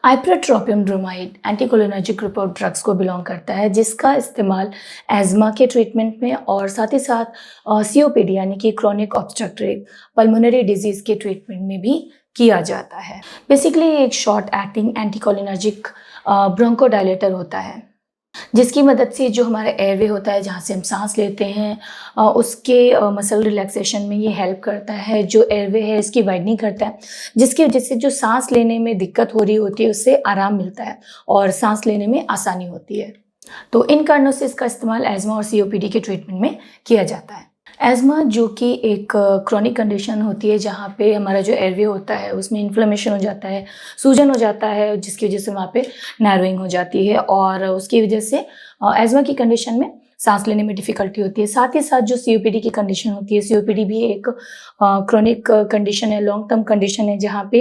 आइप्रोट्रोपियम bromide anticholinergic group of drugs को belong करता है, जिसका इस्तेमाल एज़मा के ट्रीटमेंट में और साथ ही साथ सीओपीडी यानी कि क्रॉनिक ऑब्स्ट्रक्टिव पल्मोनरी डिजीज़ के ट्रीटमेंट में भी किया जाता है। बेसिकली ये एक शॉर्ट एक्टिंग एंटीकोलिनर्जिक ब्रोंकोडायलेटर होता है, जिसकी मदद से जो हमारा एयरवे होता है, जहाँ से हम सांस लेते हैं, उसके मसल रिलैक्सेशन में ये हेल्प करता है। जो एयरवे है इसकी वाइडनिंग करता है, जिसकी वजह से जो सांस लेने में दिक्कत हो रही होती है उससे आराम मिलता है और सांस लेने में आसानी होती है। तो इन कारणों से इसका इस्तेमाल एज़मा और सीओपीडी के ट्रीटमेंट में किया जाता है। एज़मा जो कि एक क्रॉनिक कंडीशन होती है, जहाँ पे हमारा जो एयरवे होता है उसमें इन्फ्लेमेशन हो जाता है, सूजन हो जाता है, जिसकी वजह से वहाँ पे नैरोइंग हो जाती है और उसकी वजह से एज़मा की कंडीशन में सांस लेने में डिफ़िकल्टी होती है। साथ ही साथ जो सीओपीडी की कंडीशन होती है, सीओपीडी भी एक क्रॉनिक कंडीशन है, लॉन्ग टर्म कंडीशन है, जहाँ पे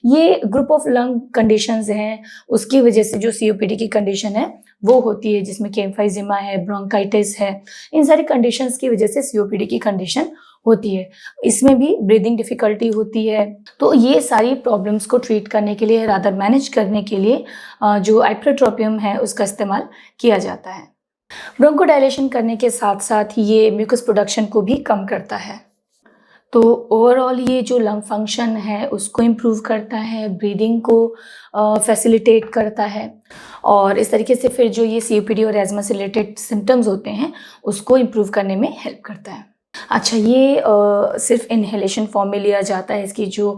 ये ग्रुप ऑफ लंग कंडीशंस हैं, उसकी वजह से जो सीओपीडी की कंडीशन है वो होती है, जिसमें कि एम्फाइज़िमा है, ब्रोंकाइटिस है। इन सारी कंडीशंस की वजह से सीओपीडी की कंडीशन होती है। इसमें भी ब्रीदिंग डिफ़िकल्टी होती है। तो ये सारी प्रॉब्लम्स को ट्रीट करने के लिए, रादर मैनेज करने के लिए जो आइप्रोट्रोपियम है उसका इस्तेमाल किया जाता है। ब्रोंकोडायलेशन करने के साथ साथ ये म्यूकस प्रोडक्शन को भी कम करता है। तो ओवरऑल ये जो लंग फंक्शन है उसको इम्प्रूव करता है, ब्रीदिंग को फैसिलिटेट करता है और इस तरीके से फिर जो ये सीओपीडी और एज़मा से रिलेटेड सिम्टम्स होते हैं उसको इम्प्रूव करने में हेल्प करता है। अच्छा, ये सिर्फ इन्हेलेशन फॉर्म में लिया जाता है, इसकी जो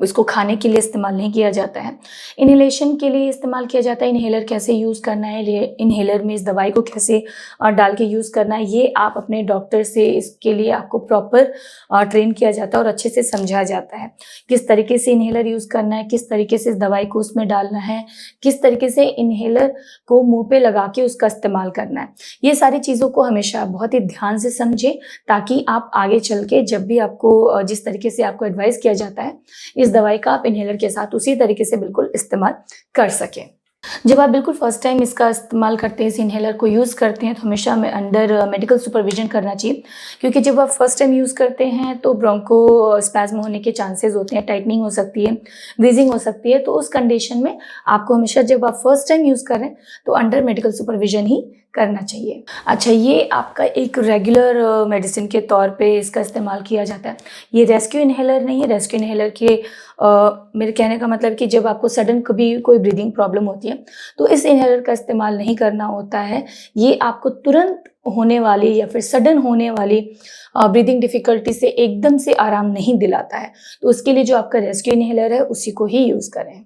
इसको खाने के लिए इस्तेमाल नहीं किया जाता है। इन्हेलेशन के लिए इस्तेमाल किया जाता है। इन्हेलर कैसे यूज़ करना है, इन्हेलर में इस दवाई को कैसे डाल के यूज़ करना है, ये आप अपने डॉक्टर से, इसके लिए आपको प्रॉपर ट्रेन किया जाता है और अच्छे से समझाया जाता है किस तरीके से इन्हेलर यूज़ करना है, किस तरीके से इस दवाई को उसमें डालना है, किस तरीके से इन्हेलर को मुँह पे लगा के उसका इस्तेमाल करना है। ये सारी चीज़ों को हमेशा बहुत ही ध्यान से समझें, ताकि आप आगे चल के जब भी आपको जिस तरीके से आपको एडवाइस किया जाता है इस दवाई का, आप इन्हेलर के साथ उसी तरीके से बिल्कुल इस्तेमाल कर सकें। जब आप बिल्कुल फर्स्ट टाइम इसका इस्तेमाल करते हैं, इस इन्हेलर को यूज़ करते हैं, तो हमेशा हमें अंडर मेडिकल सुपरविजन करना चाहिए, क्योंकि जब आप फर्स्ट टाइम यूज़ करते हैं तो ब्रोंको स्पैज़्म होने के चांसेस होते हैं, टाइटनिंग हो सकती है, व्हीजिंग हो सकती है। तो उस कंडीशन में आपको हमेशा, जब आप फर्स्ट टाइम यूज़ कर रहे हैं, तो अंडर मेडिकल सुपरविजन ही करना चाहिए। अच्छा, ये आपका एक रेगुलर मेडिसिन के तौर पे इसका इस्तेमाल किया जाता है। ये रेस्क्यू इन्हेलर नहीं है। रेस्क्यू इन्हेलर के मेरे कहने का मतलब कि जब आपको सडन कभी कोई ब्रीदिंग प्रॉब्लम होती है तो इस इन्हेलर का इस्तेमाल नहीं करना होता है। ये आपको तुरंत होने वाली या फिर सडन होने वाली ब्रीदिंग डिफ़िकल्टी से एकदम से आराम नहीं दिलाता है। तो उसके लिए जो आपका रेस्क्यू इन्हेलर है उसी को ही यूज़ करें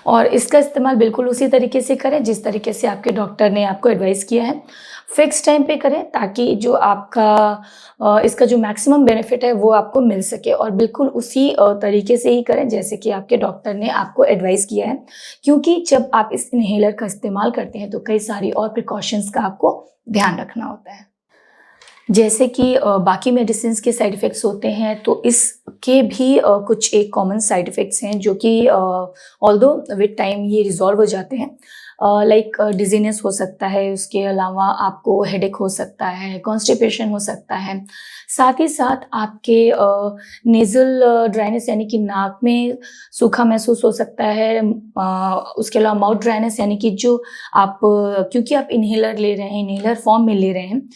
और इसका इस्तेमाल बिल्कुल उसी तरीके से करें जिस तरीके से आपके डॉक्टर ने आपको एडवाइस किया है। फिक्स टाइम पे करें, ताकि जो आपका इसका जो मैक्सिमम बेनिफिट है वो आपको मिल सके और बिल्कुल उसी तरीके से ही करें जैसे कि आपके डॉक्टर ने आपको एडवाइस किया है, क्योंकि जब आप इस इन्हेलर का इस्तेमाल करते हैं तो कई सारी और प्रिकॉशंस का आपको ध्यान रखना होता है। जैसे कि बाकी मेडिसिन्स के साइड इफ़ेक्ट्स होते हैं, तो इसके भी कुछ एक कॉमन साइड इफ़ेक्ट्स हैं जो कि ऑल्दो विद टाइम ये रिज़ॉल्व हो जाते हैं। लाइक डिज़ीनेस हो सकता है, उसके अलावा आपको हेडेक हो सकता है, कॉन्स्टिपेशन हो सकता है। साथ ही साथ आपके नेज़ल ड्राइनेस यानी कि नाक में सूखा महसूस हो सकता है। उसके अलावा माउथ ड्राइनेस यानी कि जो आप क्योंकि आप इन्हेलर ले रहे हैं, इन्हेलर फॉर्म में ले रहे हैं,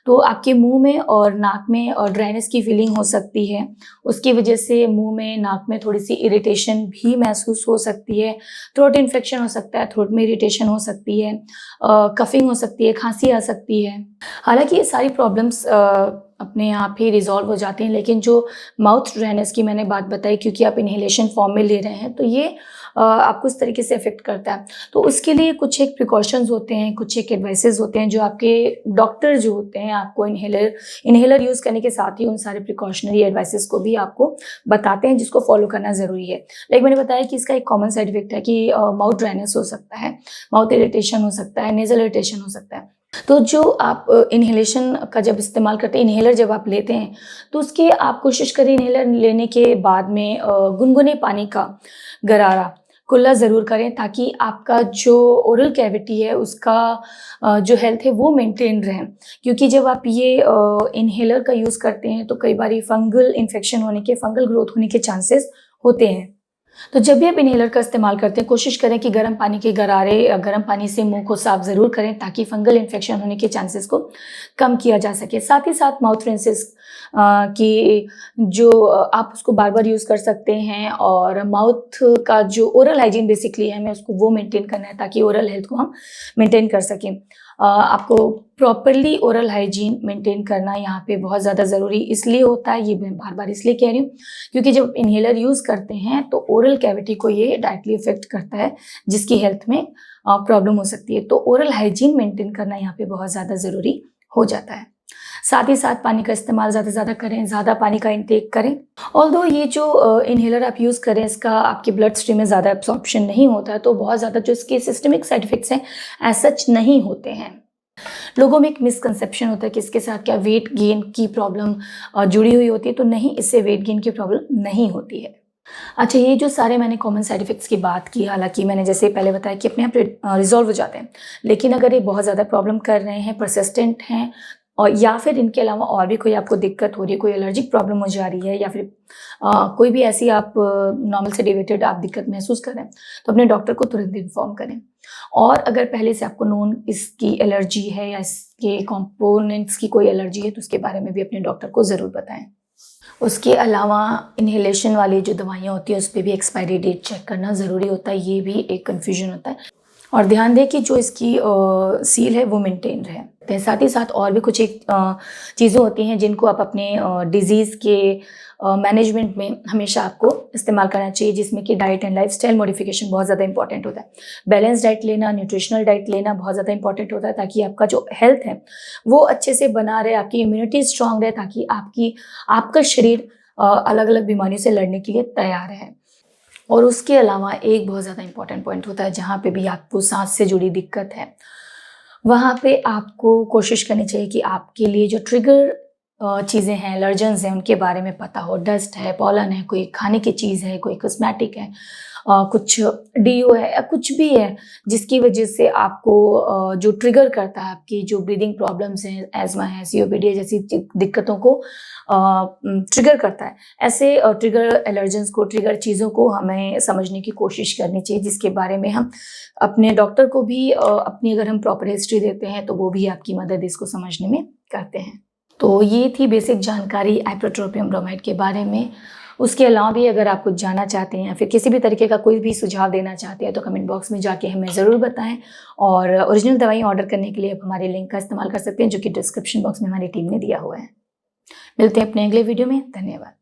तो आपके मुंह में और नाक में ड्राइनेस की फीलिंग हो सकती है। उसकी वजह से मुंह में, नाक में थोड़ी-सी इरिटेशन भी महसूस हो सकती है। थ्रोट इन्फेक्शन हो सकता है, थ्रोट में इरिटेशन हो सकती है, कफिंग हो सकती है, खांसी आ सकती है। हालाँकि ये सारी प्रॉब्लम्स अपने आप ही रिज़ॉल्व हो जाती हैं, लेकिन जो माउथ ड्राइनेस की मैंने बात बताई, क्योंकि आप इन्हेलेशन फॉर्म में ले रहे हैं, तो ये आपको इस तरीके से अफ़ेक्ट करता है। तो उसके लिए कुछ एक प्रिकॉशंस होते हैं, कुछ एक एडवाइसेज़ होते हैं जो आपके डॉक्टर जो होते हैं आपको इन्हेलर यूज़ करने के साथ ही उन सारे प्रिकॉशनरी एडवाइसेज़ को भी आपको बताते हैं, जिसको फॉलो करना ज़रूरी है। लाइक मैंने बताया कि इसका एक कॉमन साइड इफ़ेक्ट है कि माउथ ड्राइनेस हो सकता है, माउथ इरिटेशन हो सकता है, नेज़ल इरिटेशन हो सकता है। तो जो आप इन्हेलेशन का जब इस्तेमाल करते हैं, इन्हेलर जब आप लेते हैं, तो उसकी आप कोशिश करें इन्हेलर लेने के बाद में गुनगुने पानी का गरारा कुल्ला ज़रूर करें, ताकि आपका जो ओरल कैविटी है उसका जो हेल्थ है वो मेंटेन रहे। क्योंकि जब आप ये इन्हेलर का यूज़ करते हैं तो कई बारी फंगल इन्फेक्शन होने के, फंगल ग्रोथ होने के चांसेस होते हैं। तो जब भी आप इन्हेलर का इस्तेमाल करते हैं, कोशिश करें कि गर्म पानी के गरारे या गर्म पानी से मुंह को साफ ज़रूर करें ताकि फंगल इन्फेक्शन होने के चांसेस को कम किया जा सके। साथ ही साथ माउथ रिंसेस की जो आप उसको बार-बार यूज़ कर सकते हैं, और माउथ का जो ओरल हाइजीन बेसिकली है, हमें उसको वो मेंटेन करना है ताकि ओरल हेल्थ को हम मेंटेन कर सकें। आपको प्रॉपरली ओरल हाइजीन मेंटेन करना यहाँ पे बहुत ज़्यादा ज़रूरी इसलिए होता है, ये मैं बार-बार इसलिए कह रही हूँ क्योंकि जब इन्हेलर यूज़ करते हैं तो ओरल कैविटी को ये डायरेक्टली इफेक्ट करता है, जिसकी हेल्थ में प्रॉब्लम हो सकती है। तो ओरल हाइजीन मेंटेन करना यहाँ पे बहुत ज़्यादा ज़रूरी हो जाता है। साथ ही साथ पानी का इस्तेमाल ज़्यादा से ज़्यादा करें, ज़्यादा पानी का इंटेक करें। ऑल्दो ये जो इन्हेलर आप यूज़ करें, इसका आपके ब्लड स्ट्रीम में ज़्यादा एब्सॉर्प्शन नहीं होता है, तो बहुत ज़्यादा जो इसके सिस्टमिक साइड इफेक्ट्स हैं एज सच नहीं होते हैं। लोगों में एक मिसकंसेप्शन होता है कि इसके साथ क्या वेट गेन की प्रॉब्लम जुड़ी हुई होती है, तो नहीं, इससे वेट गेन की प्रॉब्लम नहीं होती है। अच्छा, ये जो सारे मैंने कॉमन साइड इफ़ेक्ट्स की बात की, हालाँकि मैंने जैसे पहले बताया कि अपने आप रिज़ॉल्व हो जाते हैं। लेकिन अगर ये बहुत ज़्यादा प्रॉब्लम कर रहे हैं, परसिस्टेंट हैं, और या फिर इनके अलावा और भी कोई आपको दिक्कत हो रही है, कोई एलर्जिक प्रॉब्लम हो जा रही है, या फिर कोई भी ऐसी आप नॉर्मल से डेविएटेड आप दिक्कत महसूस कर रहे हैं, तो अपने डॉक्टर को तुरंत इन्फॉर्म करें। और अगर पहले से आपको नोन इसकी एलर्जी है या इसके कंपोनेंट्स की कोई एलर्जी है, तो उसके बारे में भी अपने डॉक्टर को ज़रूर बताएं। उसके अलावा इन्हेलेशन वाली जो दवाइयाँ होती हैं, उस पे भी एक्सपायरी डेट चेक करना ज़रूरी होता है, ये भी एक कन्फ्यूजन होता है। और ध्यान दें कि जो इसकी सील है वो मेंटेन रहे। साथ ही साथ और भी कुछ एक चीज़ें होती हैं जिनको आप अपने डिज़ीज़ के मैनेजमेंट में हमेशा आपको इस्तेमाल करना चाहिए, जिसमें कि डाइट एंड लाइफस्टाइल मॉडिफिकेशन बहुत ज़्यादा इंपॉर्टेंट होता है। बैलेंस डाइट लेना, न्यूट्रिशनल डाइट लेना बहुत ज़्यादा इंपॉर्टेंट होता है, ताकि आपका जो हेल्थ है वो अच्छे से बना रहे, आपकी इम्यूनिटी स्ट्रांग रहे, ताकि आपका शरीर अलग अलग बीमारियों से लड़ने के लिए तैयार है। और उसके अलावा एक बहुत ज़्यादा इंपॉर्टेंट पॉइंट होता है, जहाँ पे भी आपको सांस से जुड़ी दिक्कत है, वहाँ पे आपको कोशिश करनी चाहिए कि आपके लिए जो ट्रिगर चीज़ें हैं, एलर्जेंस हैं, उनके बारे में पता हो। डस्ट है, पॉलन है, कोई खाने की चीज़ है, कोई कॉस्मेटिक है, कुछ डीओ है, या कुछ भी है जिसकी वजह से आपको जो ट्रिगर करता है, आपकी जो ब्रीदिंग प्रॉब्लम्स हैं, एज़मा है, सीओपीडी है जैसी दिक्कतों को ट्रिगर करता है। ऐसे ट्रिगर एलर्जेंस को, ट्रिगर चीज़ों को हमें समझने की कोशिश करनी चाहिए, जिसके बारे में हम अपने डॉक्टर को भी अपनी अगर हम प्रॉपर हिस्ट्री देते हैं तो वो भी आपकी मदद इसको समझने में करते हैं। तो ये थी बेसिक जानकारी आइपरट्रोपियम ब्रोमाइड के बारे में। उसके अलावा भी अगर आप कुछ जानना चाहते हैं या फिर किसी भी तरीके का कोई भी सुझाव देना चाहते हैं, तो कमेंट बॉक्स में जाके हमें ज़रूर बताएं। और ओरिजिनल दवाई ऑर्डर करने के लिए आप हमारे लिंक का इस्तेमाल कर सकते हैं, जो कि डिस्क्रिप्शन बॉक्स में हमारी टीम ने दिया हुआ है। मिलते हैं अपने अगले वीडियो में। धन्यवाद।